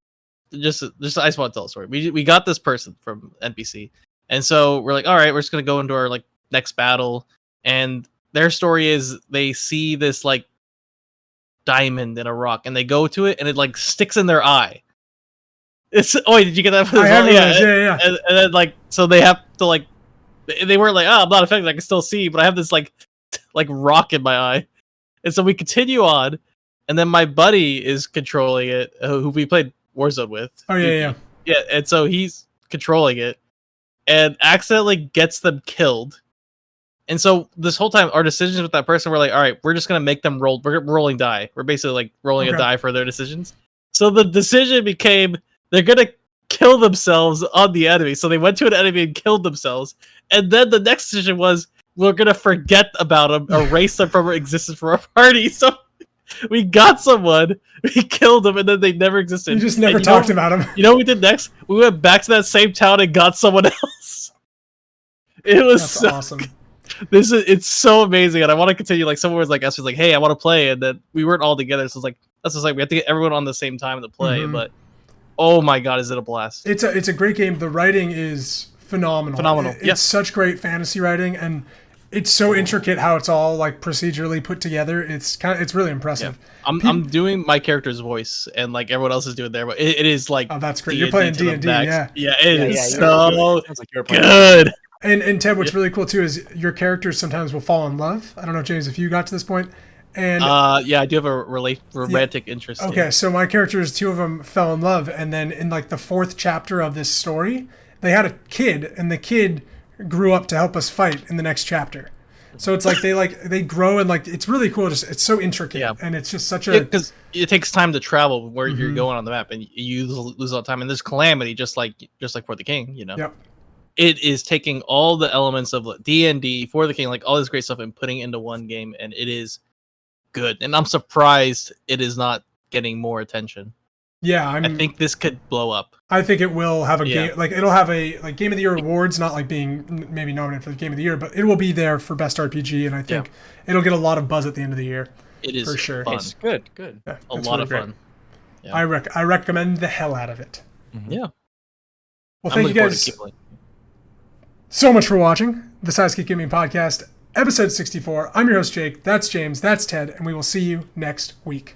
just I just want to tell a story. We got this person from NPC, and so we're like, all right, we're just gonna go into our like next battle, and their story is they see this like diamond in a rock, and they go to it, and it like sticks in their eye. It's wait, did you get that? I have yeah. And then like so they have to like they weren't like, oh, I'm not affected, I can still see, but I have this like rock in my eye, and so we continue on, and then my buddy is controlling it, who we played Warzone with. Oh yeah. And so he's controlling it, and accidentally gets them killed. And so this whole time, our decisions with that person were like, all right, we're just gonna make them roll. We're rolling die. We're basically like rolling a die for their decisions. So the decision became they're gonna kill themselves on the enemy. So they went to an enemy and killed themselves. And then the next decision was we're gonna forget about them, erase them from our existence from our party. So we got someone, we killed them, and then they never existed. You just never talked about them. You know what we did next? We went back to that same town and got someone else. It was That's so awesome. it's so amazing, and I want to continue. Like someone was like, us was like, hey, I want to play, and then we weren't all together, so it's like that's just like we have to get everyone on the same time to play. Mhm. But oh my god, is it a blast? It's a great game. The writing is phenomenal. It's such great fantasy writing, and it's so intricate how it's all like procedurally put together. It's really impressive. Yeah. I'm doing my character's voice, and like everyone else is doing their voice. It is like oh, that's great. You're playing D&D, yeah. Yeah, it is yeah, so sounds like you're playing good. And Ted, what's really cool too is your characters sometimes will fall in love. I don't know, James, if you got to this point. And yeah, I do have a romantic interest. Okay, so my characters, 2 of them fell in love, and then in like the 4th chapter of this story, they had a kid, and the kid grew up to help us fight in the next chapter. So it's like they grow, and like it's really cool. Just it's so intricate, and it's just such a because it takes time to travel where you're going on the map, and you lose a lot of time. And there's calamity, just like for the king, you know. Yep. It is taking all the elements of D&D for the king, like all this great stuff, and putting it into one game, and it is good. And I'm surprised it is not getting more attention. Yeah, I think this could blow up. I think it will have a game, like it'll have a like Game of the Year awards, not like being maybe nominated for the Game of the Year, but it will be there for best RPG, and I think it'll get a lot of buzz at the end of the year. It is for sure. fun. It's good. Yeah, A lot of fun. Yeah. I recommend the hell out of it. Mm-hmm. Yeah. Well, thank you guys so much for watching the Sidekick Gaming Podcast, episode 64. I'm your host, Jake. That's James. That's Ted. And we will see you next week.